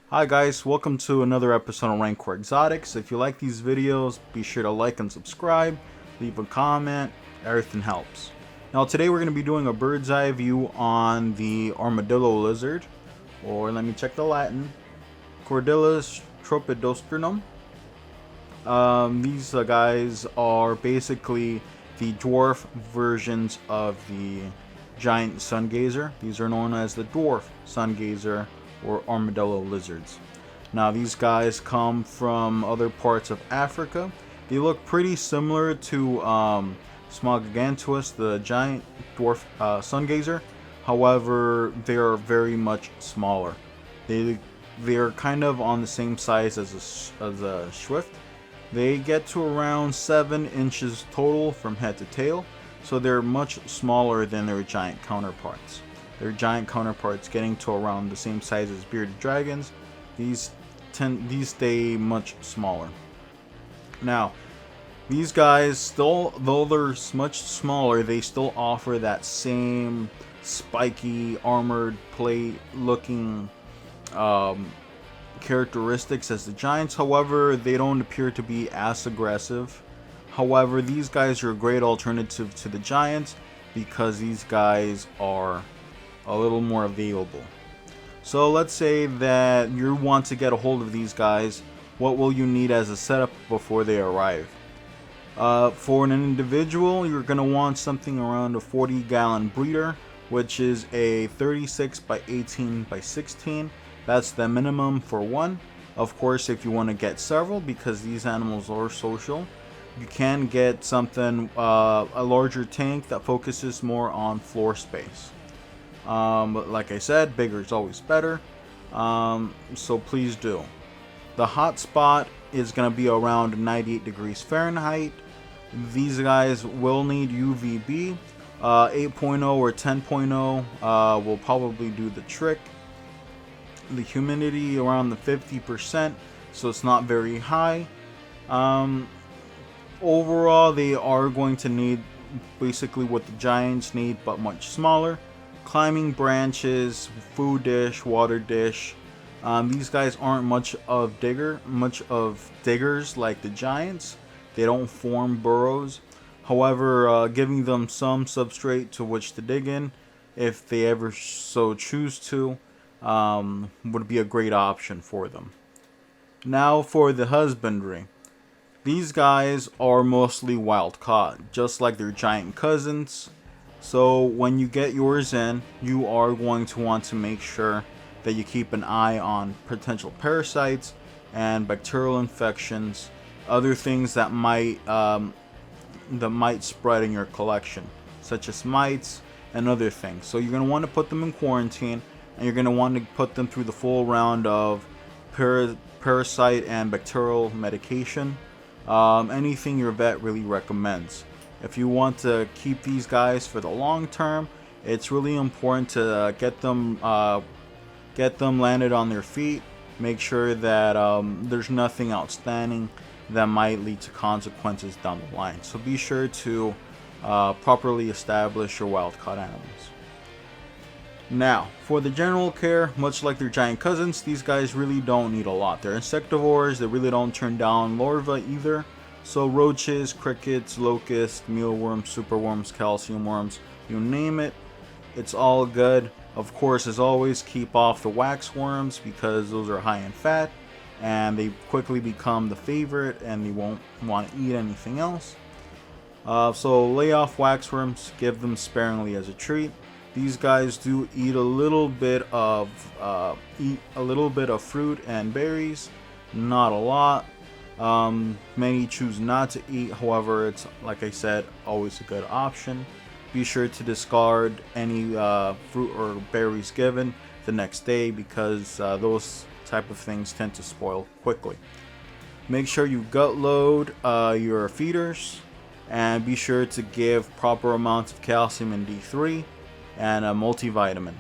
Hi guys, welcome to another episode of Rancor Exotics. If you like these videos, be sure to like and subscribe, leave a comment, everything helps. Now today we're going to be doing a bird's eye view on the armadillo lizard, or let me check the Latin, Cordillus tropidosternum. These guys are basically the dwarf versions of the giant sungazer. These are known as the dwarf sungazer or armadillo lizards. Now these guys come from other parts of Africa. They look pretty similar to Smoggigantus, the giant dwarf sungazer. However, they are very much smaller. They're kind of on the same size as a swift. They get to around 7 inches total from head to tail, so they're much smaller than their giant counterparts. Their giant counterparts getting to around the same size as bearded dragons. These stay much smaller. Now, these guys still, though they're much smaller, they still offer that same spiky armored plate looking characteristics as the giants. However, they don't appear to be as aggressive. However, these guys are a great alternative to the giants because these guys are a little more available. So let's say that you want to get a hold of these guys. What will you need as a setup before they arrive? For an individual, you're going to want something around a 40-gallon breeder, which is a 36 by 18 by 16. That's the minimum for one. Of course, if you want to get several, because these animals are social, you can get something, a larger tank that focuses more on floor space. But like I said, bigger is always better. So please do. The hot spot is going to be around 98 degrees Fahrenheit. These guys will need UVB. 8.0 or 10.0 will probably do the trick. The humidity around the 50%, so it's not very high. Overall, they are going to need basically what the giants need, but much smaller. Climbing branches, food dish, water dish. These guys aren't much of diggers like the giants. They don't form burrows. However, giving them some substrate to which to dig in, if they ever so choose to, would be a great option for them. Now for the husbandry. These guys are mostly wild caught, just like their giant cousins. So when you get yours in, you are going to want to make sure that you keep an eye on potential parasites and bacterial infections, other things that might spread in your collection, such as mites and other things. So you're going to want to put them in quarantine, and you're going to want to put them through the full round of parasite and bacterial medication, anything your vet really recommends. If you want to keep these guys for the long term, it's really important to get them landed on their feet. Make sure that there's nothing outstanding that might lead to consequences down the line. So be sure to properly establish your wild-caught animals. Now, for the general care, much like their giant cousins, these guys really don't need a lot. They're insectivores. They really don't turn down larvae either. So roaches, crickets, locusts, mealworms, superworms, calcium worms, you name it, it's all good. Of course, as always, keep off the waxworms because those are high in fat and they quickly become the favorite and they won't want to eat anything else. So lay off waxworms, give them sparingly as a treat. These guys do eat a little bit of fruit and berries, not a lot. Many choose not to eat. However, it's, like I said, always a good option. Be sure to discard any fruit or berries given the next day because those type of things tend to spoil quickly. Make sure you gut load your feeders, and be sure to give proper amounts of calcium and D3 and a multivitamin,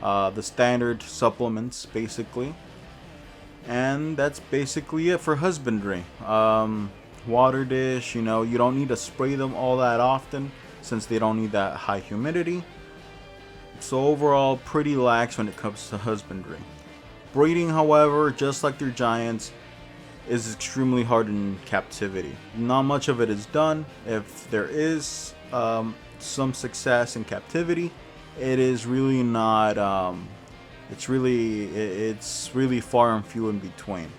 the standard supplements basically. And that's basically it for husbandry. Water dish, you don't need to spray them all that often since they don't need that high humidity. So overall, pretty lax when it comes to husbandry. Breeding, however, just like their giants, is extremely hard in captivity. Not much of it is done. If there is some success in captivity, it is really not. It's really far and few in between.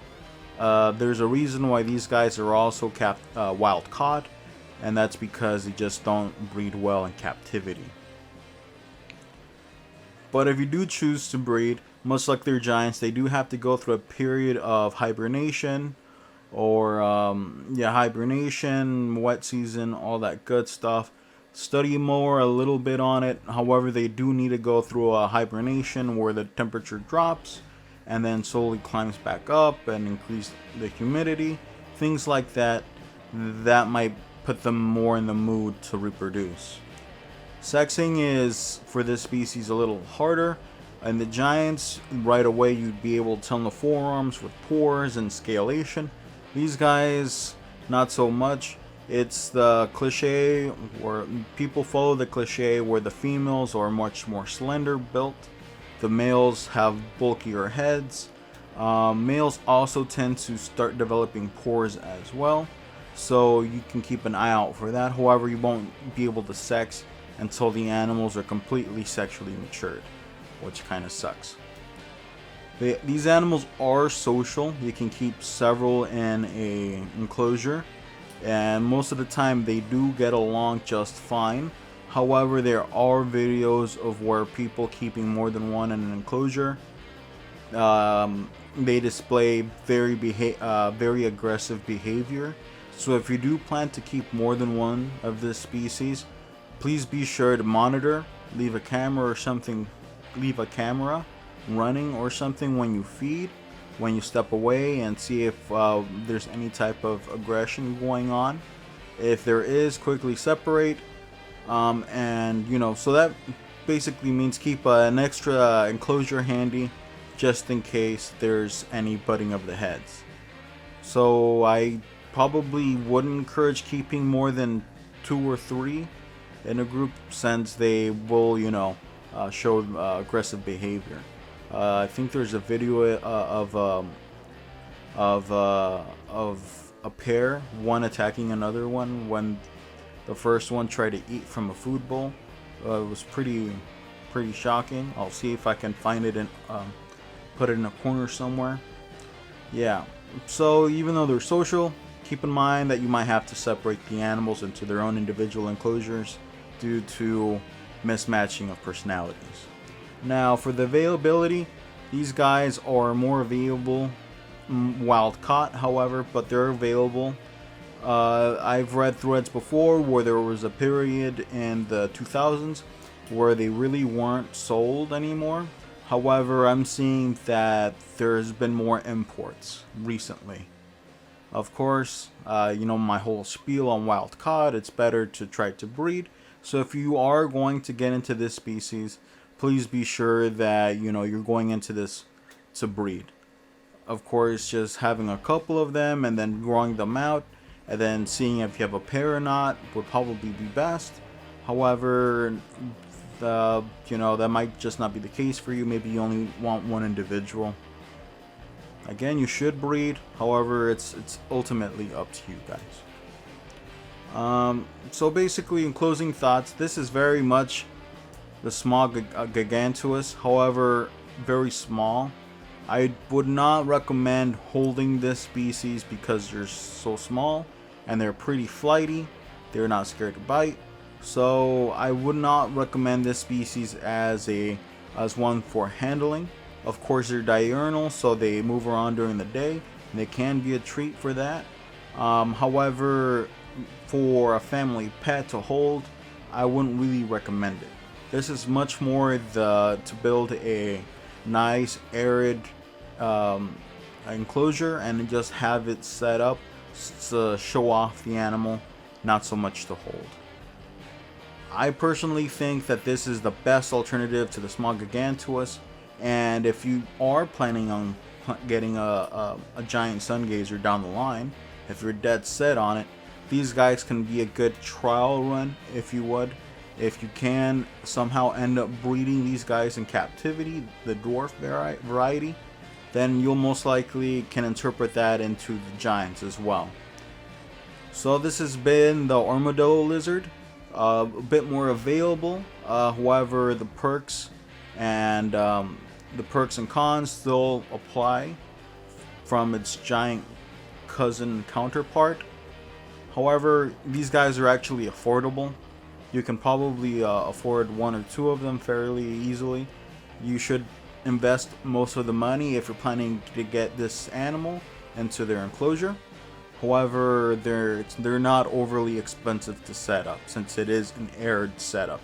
There's a reason why these guys are also wild caught, and that's because they just don't breed well in captivity. But if you do choose to breed, much like their giants, they do have to go through a period of hibernation, or hibernation, wet season, all that good stuff. Study more a little bit on it. However, they do need to go through a hibernation where the temperature drops and then slowly climbs back up and increase the humidity. Things like that might put them more in the mood to reproduce. Sexing is, for this species, a little harder. And the giants, right away you'd be able to tell in the forearms with pores and scalation. These guys, not so much. It's the cliche where people follow the cliche where the females are much more slender built. The males have bulkier heads. Males also tend to start developing pores as well. So you can keep an eye out for that. However, you won't be able to sex until the animals are completely sexually matured, which kind of sucks. These animals are social. You can keep several in a enclosure, and most of the time they do get along just fine. However, there are videos of where people keeping more than one in an enclosure, they display very aggressive behavior. So if you do plan to keep more than one of this species, please be sure to monitor, leave a camera running or something when you feed, when you step away, and see if there's any type of aggression going on. If there is, quickly separate, and so that basically means keep an extra enclosure handy just in case there's any butting of the heads. So I probably wouldn't encourage keeping more than 2 or 3 in a group, since they will show aggressive behavior. I think there's a video of a pair, one attacking another one when the first one tried to eat from a food bowl. It was pretty shocking. I'll see if I can find it and put it in a corner somewhere. Yeah, so even though they're social, keep in mind that you might have to separate the animals into their own individual enclosures due to mismatching of personalities. Now, for the availability, these guys are more available wild caught, however, but they're available. I've read threads before where there was a period in the 2000s where they really weren't sold anymore. However, I'm seeing that there's been more imports recently. Of course, my whole spiel on wild caught, it's better to try to breed. So if you are going to get into this species, please be sure that you're going into this to breed. Of course, just having a couple of them and then growing them out and then seeing if you have a pair or not would probably be best. However, that might just not be the case for you. Maybe you only want one individual. Again, you should breed. However, it's ultimately up to you guys. So basically, in closing thoughts, this is very much the small giganteus, however very small. I would not recommend holding this species because they're so small and they're pretty flighty. They're not scared to bite, so I would not recommend this species as one for handling. Of course, they're diurnal, so they move around during the day, and they can be a treat for that. However, for a family pet to hold, I wouldn't really recommend it. This is much more to build a nice arid enclosure and just have it set up to show off the animal, not so much to hold. I personally think that this is the best alternative to the small giganteus, and if you are planning on getting a giant sungazer down the line, if you're dead set on it, these guys can be a good trial run if you would. If you can somehow end up breeding these guys in captivity, the dwarf variety, then you'll most likely can interpret that into the giants as well. So this has been the armadillo lizard, a bit more available. However, the perks and cons still apply from its giant cousin counterpart. However, these guys are actually affordable. You can probably afford one or two of them fairly easily. You should invest most of the money if you're planning to get this animal into their enclosure. However, they're not overly expensive to set up since it is an arid setup.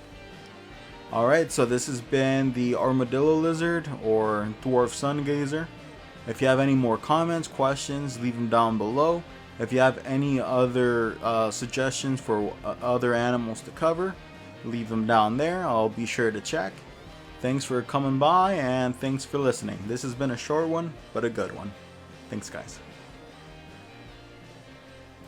Alright, so this has been the armadillo lizard or dwarf sungazer. If you have any more comments, questions, leave them down below. If you have any other suggestions for other animals to cover, leave them down there. I'll be sure to check. Thanks for coming by and thanks for listening. This has been a short one, but a good one. Thanks, guys.